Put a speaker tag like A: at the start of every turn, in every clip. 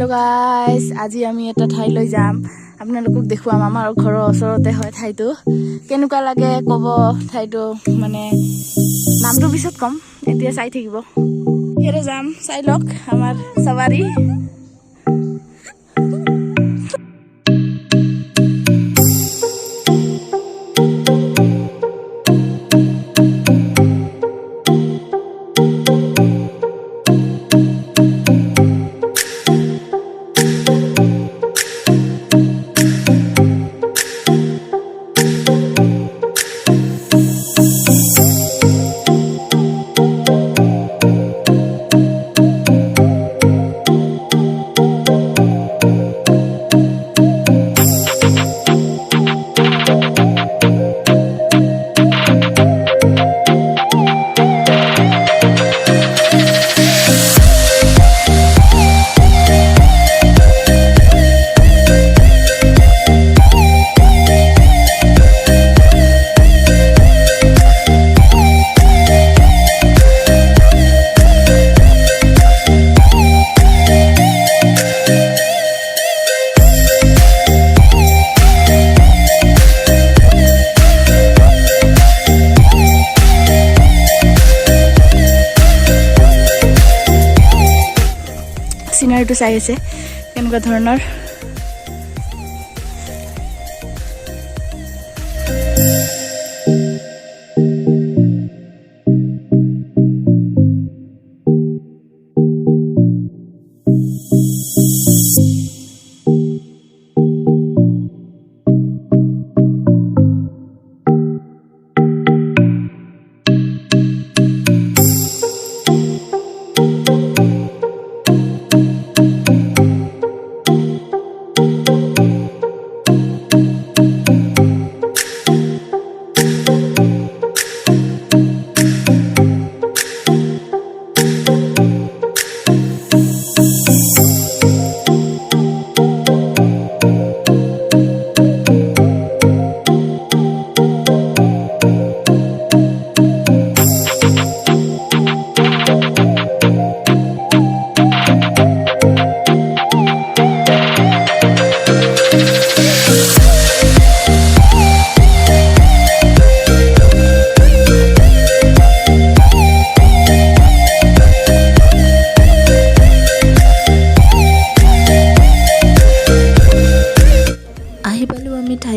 A: Hello guys আজি আমি এটা ঠাইলৈ যাম আপোনালোকক দেখুৱাম আমাৰ ঘৰৰ ওচৰতে হয় ঠাইটো কেনেকুৱা লাগে কব ঠাইটো মানে নামটো পিছত কম এতিয়া চাই থাকিব হেৰে যাম চাই লওক আমাৰ সৱাৰী সিনাৰিটো চাই আছে কেনেকুৱা ধৰণৰ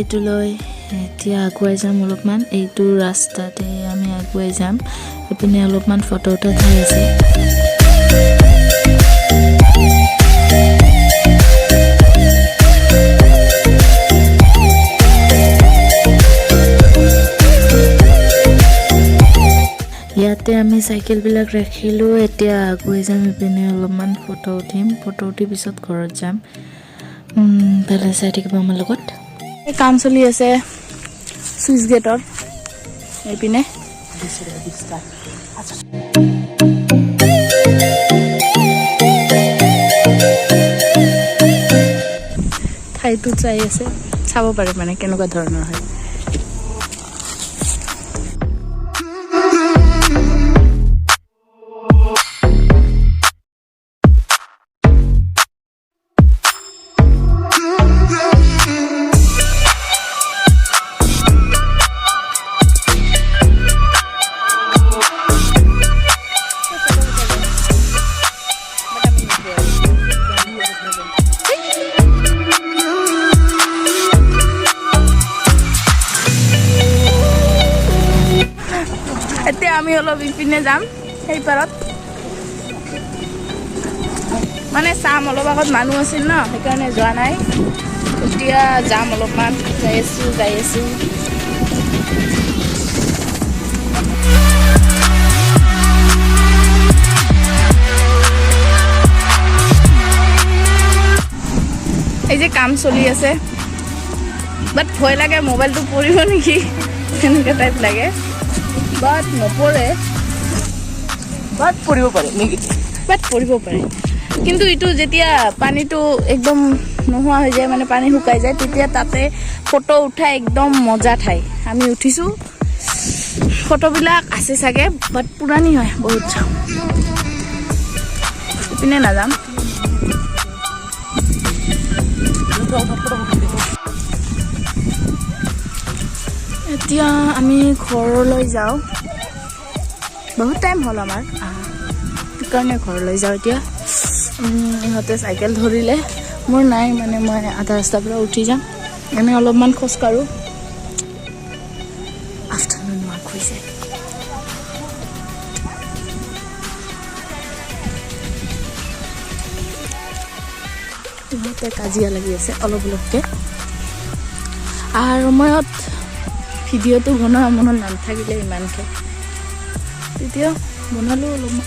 A: ঠাইটোলৈ এতিয়া আগুৱাই যাম অলপমান এইটো ৰাস্তাতে আমি আগুৱাই যাম এপিনে অলপমান ফটো উঠা ঠাই আছে ইয়াতে আমি সাইকেল বিলাক ৰাখিলো এতিয়া আগুৱাই যাম এপিনে অলপমান ফটো উঠিম ফটো উঠি পিছত ঘৰত যাম তালে চাই থাকিব আমাৰ লগত কাম চলি আছে সুইচ গেটৰ এপিনে ঠাইটো চাই আছে চাব পাৰে মানে কেনেকুৱা ধৰণৰ হয় এতিয়া আমি অলপ ইপিনে যাম সেই পাৰত মানে চাম অলপ আগত মানুহ আছিল ন সেইকাৰণে যোৱা নাই এতিয়া যাম অলপমান যাই আছো এই যে কাম চলি আছে বাট ভয় লাগে মোবাইলটো পৰিব নেকি এনেকুৱা টাইপ লাগে বাট নপৰে বাট পৰিব পাৰে কিন্তু ইটো যেতিয়া পানীটো একদম নোহোৱা হৈ যায় মানে পানী শুকাই যায় তেতিয়া তাতে ফটো উঠা একদম মজা ঠাই আমি উঠিছো ফটোবিলাক আছে চাগে বাট পুরানি হয় বহুত ইপিনে না যাম এতিয়া আমি ঘৰলৈ যাওঁ বহুত টাইম হ'ল আমাৰ সেইকাৰণে ঘৰলৈ যাওঁ এতিয়া ইহঁতে চাইকেল ধৰিলে মোৰ নাই মানে মই আধা ৰাস্তাৰ পৰা উঠি যাম এনে অলপমান খোজকাঢ়োঁ আফটাৰনুন ৱাক হৈছে ইহঁতে কাজিয়া লাগি আছে অলপ অলপকৈ আৰু সময়ত ভিডিঅ'টো বনোৱা মনত নাথাকিলে ইমানকৈ তেতিয়া বনালোঁ অলপমান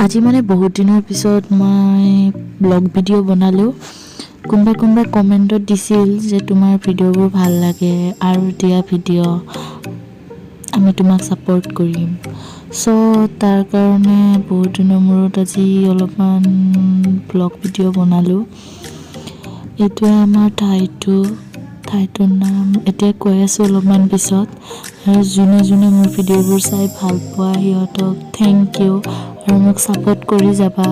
B: আজি মানে বহুত দিনৰ পিছত মই ব্লগ ভিডিঅ' বনালোঁ কোনোবা কমেণ্টত দিছিল যে তোমাৰ ভিডিঅ'বোৰ ভাল লাগে আৰু দিয়া ভিডিঅ' আমি তোমাক ছাপোৰ্ট কৰিম চ' তাৰ কাৰণে বহুত দিনৰ মূৰত আজি অলপমান ব্লগ ভিডিঅ' বনালোঁ এইটোৱে আমাৰ ঠাইটোৰ নাম এতিয়া কৈ আছোঁ অলপমান পিছত আৰু যোনে যোনে মোৰ ভিডিঅ'বোৰ চাই ভাল পোৱা সিহঁতক থেংক ইউ আৰু মোক ছাপোৰ্ট কৰি যাবা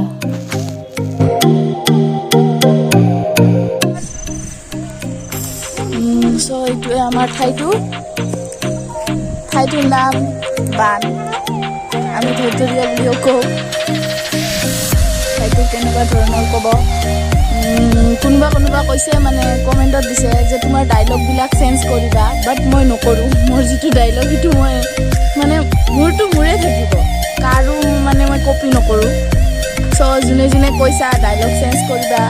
A: চ' এইটোৱে আমাৰ ঠাইটোৰ নাম বান আমি ধৈৰ্য্য বুলিও কওঁ ঠাইটো কেনেকুৱা ধৰণৰ ক'ব কোনোবা কৈছে মানে কমেণ্টত দিছে যে তোমাৰ ডাইলগবিলাক চেঞ্জ কৰিবা বাট মই নকৰোঁ মোৰ যিটো ডাইলগ সেইটো মই মানে মোৰে থাকিব কাৰো মানে মই কপি নকৰোঁ চ' যোনে কৈছা ডাইলগ চেঞ্জ কৰিবা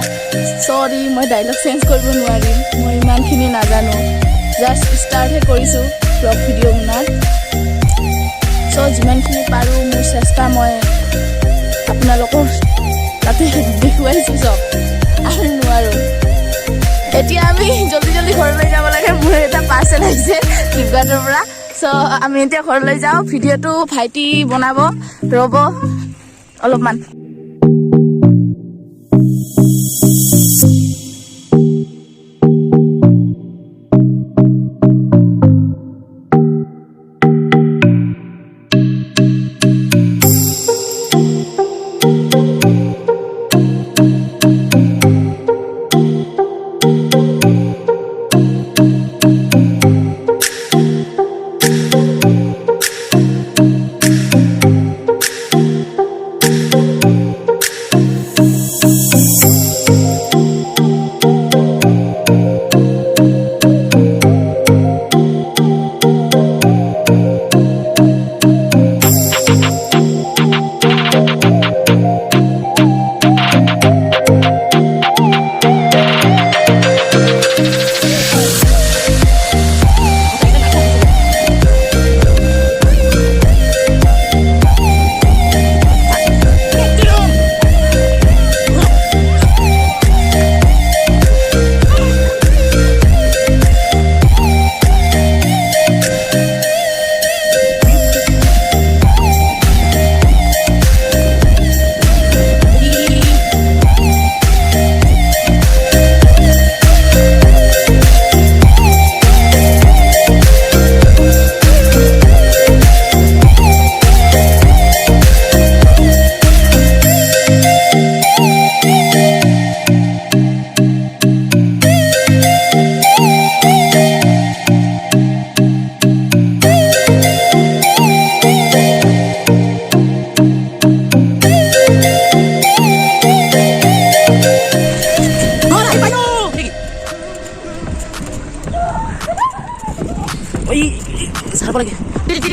A: চৰি মই ডাইলগ চেঞ্জ কৰিব নোৱাৰিম মই ইমানখিনি নাজানো জাষ্ট ষ্টাৰ্টহে কৰিছোঁ ব্লগ ভিডিঅ' বনোৱাৰ চ' যিমানখিনি পাৰোঁ মোৰ চেষ্টা মই আপোনালোকৰ তাতে দেখুৱাইছোঁ চব আৰু নোৱাৰোঁ এতিয়া আমি জলদি ঘৰলৈ যাব লাগে মোৰ এটা পাৰ্চেল আহিছে ফ্লিপকাৰ্টৰ পৰা চ' আমি এতিয়া ঘৰলৈ যাওঁ ভিডিঅ'টো ভাইটি বনাব ৰ'ব অলপমান
B: apa lagi?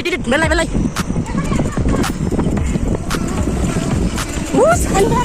B: Dit, belai. Sandra.